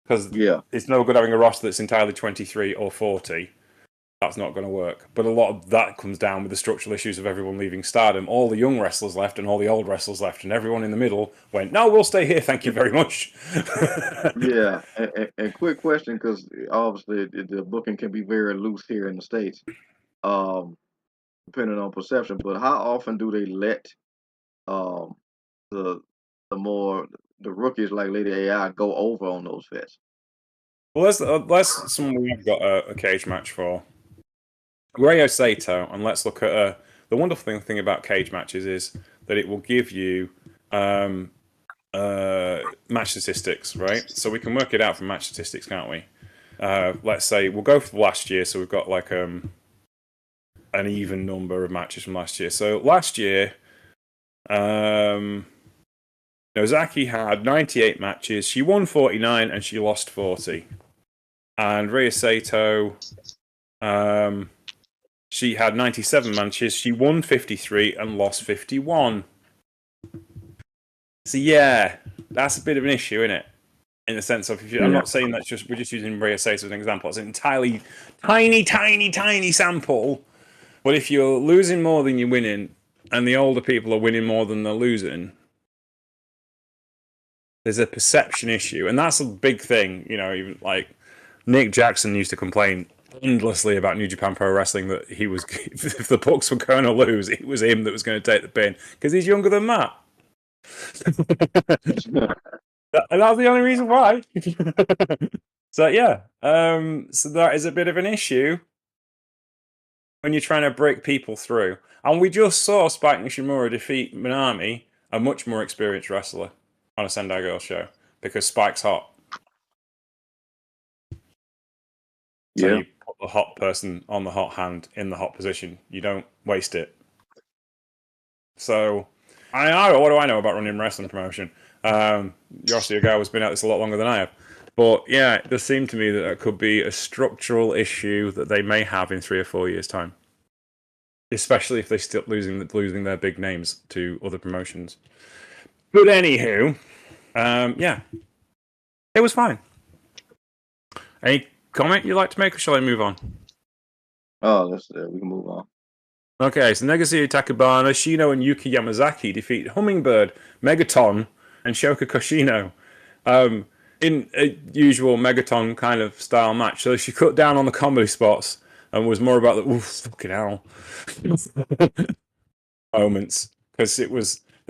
B: Because it's no good having a roster that's entirely 23 or 40. That's not going to work. But a lot of that comes down with the structural issues of everyone leaving Stardom. All the young wrestlers left and all the old wrestlers left, and everyone in the middle went, no, we'll stay here, thank you very much.
C: Yeah, and quick question, because obviously the booking can be very loose here in the States, depending on perception, but how often do they let um, the the rookies like Lady AI go over on those vets?
B: Well, let's someone we have got a cage match for. Ryo Saito, and let's look at the wonderful thing about cage matches is that it will give you match statistics, right? So we can work it out from match statistics, can't we? Let's say we'll go for last year, so we've got like an even number of matches from last year. So last year, Nozaki had 98 matches. She won 49 and she lost 40. And Rhea Sato, she had 97 matches. She won 53 and lost 51. So yeah, that's a bit of an issue, isn't it? In the sense of, I'm not saying that's we're just using Rhea Sato as an example. It's an entirely tiny sample. But if you're losing more than you're winning, and the older people are winning more than they're losing, there's a perception issue, and that's a big thing. You know, even like Nick Jackson used to complain endlessly about New Japan Pro Wrestling that he was, if the Bucks were going to lose, it was him that was going to take the pin because he's younger than Matt. And that's the only reason why. So yeah, so that is a bit of an issue when you're trying to break people through. And we just saw Spike Nishimura defeat Minami, a much more experienced wrestler, on a Sendai Girls show because Spike's hot. So you put the hot person on the hot hand in the hot position. You don't waste it. So, what do I know about running wrestling promotion? You're a guy who's been at this a lot longer than I have. But yeah, it does seem to me that it could be a structural issue that they may have in 3 or 4 years' time. Especially if they stop losing their big names to other promotions. But anywho, yeah, it was fine. Any comment you'd like to make, or shall I move on?
C: Oh, we can move on.
B: Okay, so Negasuya Takabana, Shino, and Yuki Yamazaki defeat Hummingbird, Megaton, and Shoka Koshino in a usual Megaton kind of style match. So she cut down on the comedy spots and was more about the oof, fucking hell moments, because there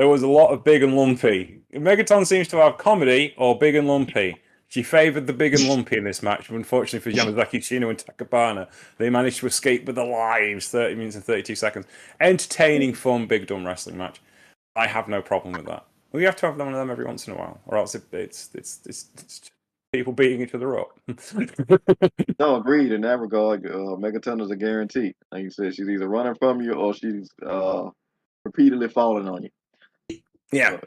B: was a lot of big and lumpy. Megaton seems to have comedy or big and lumpy. She favoured the big and lumpy in this match, but unfortunately for Yamazaki, Shino, and Takabana, they managed to escape with their lives. 30 minutes and 32 seconds. Entertaining, fun, big dumb wrestling match. I have no problem with that. We have to have one of them every once in a while, or else it's people beating each other up.
C: No, agreed in that regard. Megaton is a guarantee. Like you said, she's either running from you or she's repeatedly falling on you.
B: Yeah.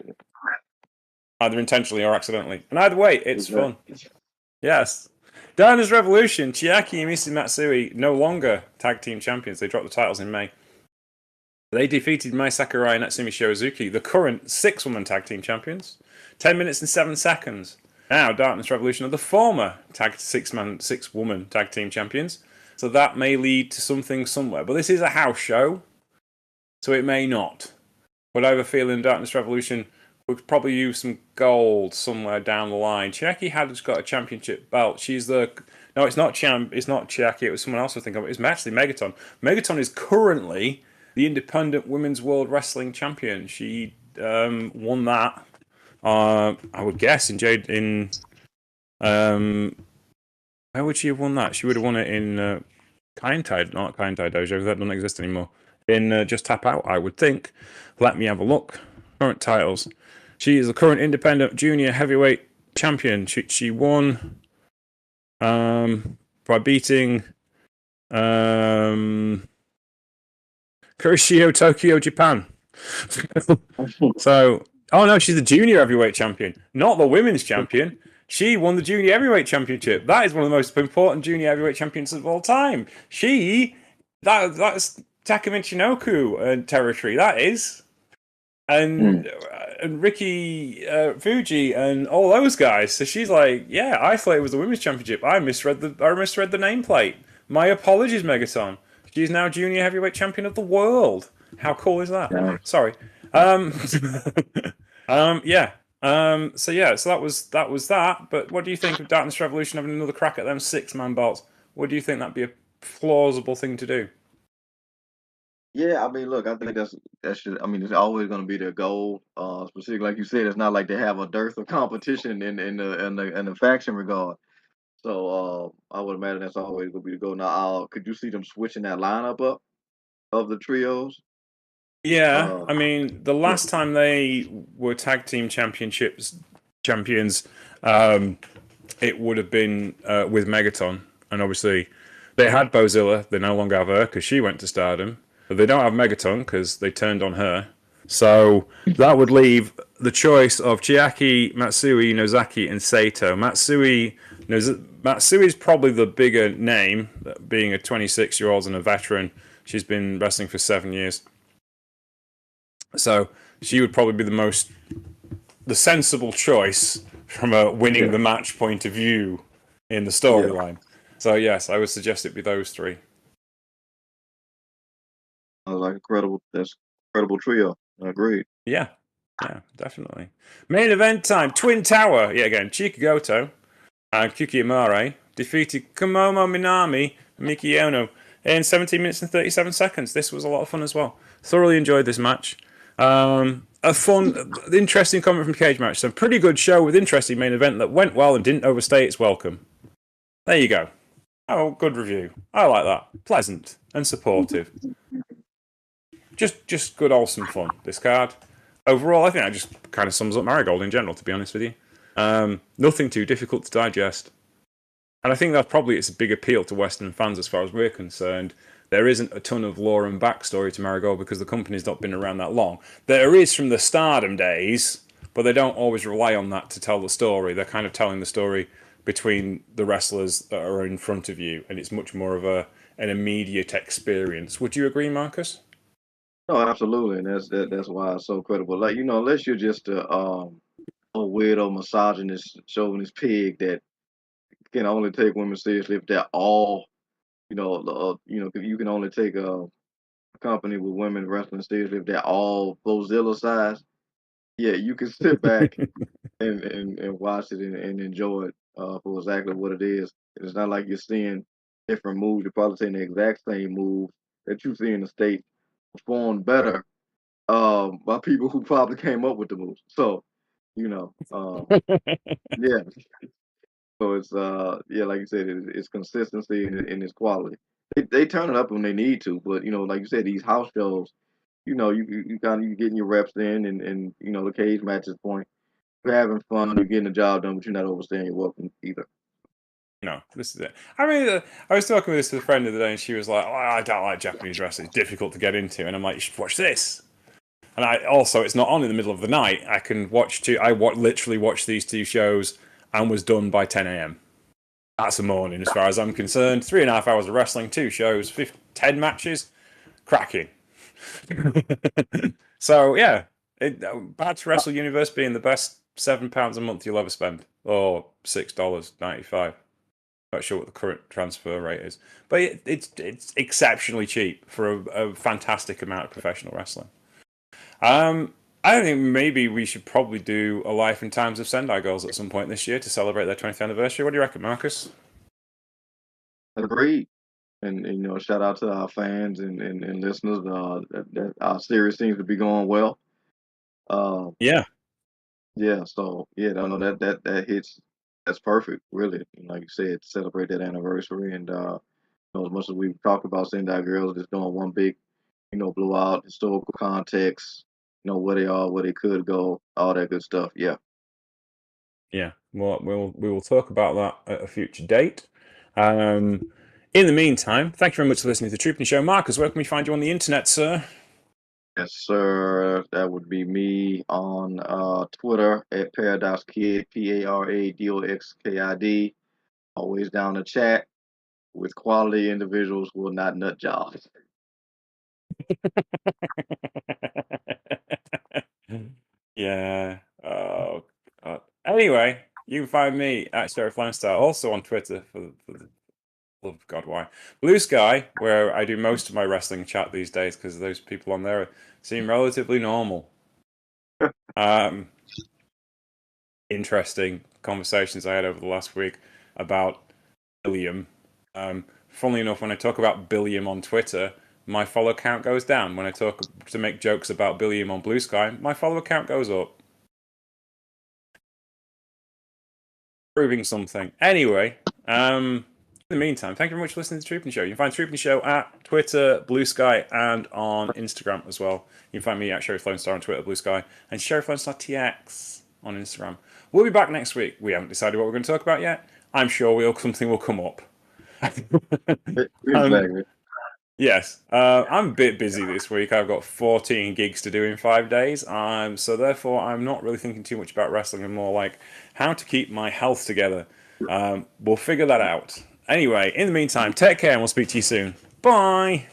B: Either intentionally or accidentally. And either way, it's fun. Yes. Diana's Revolution, Chiaki and Misi Matsui no longer tag team champions. They dropped the titles in May. They defeated Mai Sakurai and Natsumi Shiozuki, the current 6-woman tag team champions. 10 minutes and 7 seconds. Now, Darkness Revolution are the former 6-woman tag team champions. So that may lead to something somewhere. But this is a house show, so it may not. But I have a feeling Darkness Revolution would probably use some gold somewhere down the line. Chiaki has got a championship belt. She's the... No, it's not Chiaki. It was someone else I think of. It's actually Megaton. Megaton is currently the Independent Women's World Wrestling Champion. She won that, I would guess, in how would she have won that? She would have won it in Kaintai, not Kaintai Dojo. That doesn't exist anymore. In Just Tap Out, I would think. Let me have a look. Current titles. She is the current independent junior heavyweight champion. She won by beating Kuroshio Tokyo, Japan. So, oh no, she's the junior heavyweight champion, not the women's champion. She won the junior heavyweight championship. That is one of the most important junior heavyweight champions of all time. That's Takumi Chinoku territory. That is. And Ricky Fuji and all those guys. So she's like, yeah, I thought it was the women's championship. I misread the nameplate. My apologies, Megaton. She's now junior heavyweight champion of the world. How cool is that?
C: Yeah.
B: Sorry. Yeah. So that was that. But what do you think of Darkness Revolution having another crack at them 6-man belts? What do you think that'd be a plausible thing to do?
C: Yeah, I mean, look, I think that should. I mean, it's always going to be their goal. Specifically, like you said, it's not like they have a dearth of competition in the faction regard. So I would imagine that's always going to be the goal. Now, could you see them switching that lineup up of the trios?
B: Yeah,
C: Uh,
B: I mean, the
C: yeah,
B: last time they were tag team champions, um, it would have been with Megaton, and obviously they had Bozilla. They no longer have her because she went to Stardom, but they don't have Megaton because they turned on her. So that would leave the choice of Chiaki, Matsui, Nozaki, and Sato. Matsui is probably the bigger name, being a 26-year-old and a veteran. She's been wrestling for 7 years. So she would probably be the sensible choice from a winning
C: yeah,
B: the match point of view in the
C: yeah.
B: storyline. So yes, I would suggest it be those three.
C: Like incredible. That's incredible trio. I agree.
B: Yeah, yeah, definitely. Main event time: Twin Tower. Yeah, again, Chika Goto and Kyuki Amare defeated Komomo Minami and Miki Ono in 17 minutes and 37 seconds. This was a lot of fun as well. Thoroughly enjoyed this match. A fun, interesting comment from Cage Match. So, pretty good show with interesting main event that went well and didn't overstay its welcome. There you go. Oh, good review. I like that. Pleasant and supportive. Just good, wholesome fun. This card. Overall, I think that just kind of sums up Marigold in general. To be honest with you, nothing too difficult to digest. And I think that's probably its big appeal to Western fans as far as we're concerned. There isn't a ton of lore and backstory to Marigold because the company's not been around that long. There is from the Stardom days, but they don't always rely on that to tell the story. They're kind of telling the story between the wrestlers that are in front of you, and it's much more of an immediate experience. Would you agree, Marcus?
C: No, absolutely, and that's why it's so credible. Like unless you're just a weirdo, misogynist, chauvinist pig that can only take women seriously if they're all if you can only take a company with women wrestling seriously if they're all Bozilla size. Yeah, you can sit back and watch it and enjoy it for exactly what it is. It's not like you're seeing different moves. You're probably seeing the exact same move that you see in the States performed better by people who probably came up with the moves. So, you know, yeah. So it's yeah, like you said, it's consistency and it's quality. They turn it up when they need to, but like you said, these house shows, you kind of you getting your reps in and the cage matches point. You're having fun, you're getting the job done, but you're not overstaying your welcome either.
B: No, this is it. I mean, I was talking with this with a friend the other day, and she was like, "Oh, I don't like Japanese wrestling. It's difficult to get into." And I'm like, "You should watch this." And I also, it's not on in the middle of the night. I can watch two. Literally watched these two shows and was done by 10 a.m. That's a morning, as far as I'm concerned. 3.5 hours of wrestling, two shows, 10 matches, cracking. So yeah, Bad to Wrestle Universe being the best £7 a month you'll ever spend, or $6.95. Not sure what the current transfer rate is, but it's exceptionally cheap for a fantastic amount of professional wrestling. I think maybe we should probably do a Life and Times of Sendai Girls at some point this year to celebrate their 20th anniversary. What do you reckon, Marcus?
C: Agreed. And shout out to our fans and listeners. That our series seems to be going well. Uh,
B: Yeah,
C: yeah. So yeah, I know that hits. That's perfect, really. And like you said, celebrate that anniversary. And as much as we've talked about Sendai Girls, just doing one big, blowout, historical context, where they are, where they could go, all that good stuff. Yeah.
B: yeah. Well, we will talk about that at a future date. In the meantime, thank you very much for listening to the Trooping Show. Marcus, where can we find you on the internet, sir?
C: Yes, sir. That would be me on Twitter at Paradox Kid, PARADOXKID. Always down to chat with quality individuals who are not nut jobs.
B: Yeah. Oh, God. Anyway, you can find me at Sheriff Lifestyle, also on Twitter for the love of God, why? Blue Sky, where I do most of my wrestling chat these days because those people on there seem relatively normal. Um, Interesting conversations I had over the last week about Billiam. Funnily enough, when I talk about Billiam on Twitter, my follow count goes down. When I talk to make jokes about Billiam on Blue Sky, my follower count goes up. Proving something. Anyway, the meantime, thank you very much for listening to the Trooping Show. You can find Trooping Show at Twitter, Blue Sky, and on Instagram as well. You can find me at Sheriff Lone Star on Twitter, Blue Sky, and Sheriff Lone Star TX on Instagram. We'll be back next week. We haven't decided what we're going to talk about yet. I'm sure something will come up.
C: Exactly.
B: Yes, I'm a bit busy this week. I've got 14 gigs to do in 5 days. So therefore, I'm not really thinking too much about wrestling and more like how to keep my health together. We'll figure that out. Anyway, in the meantime, take care and we'll speak to you soon. Bye!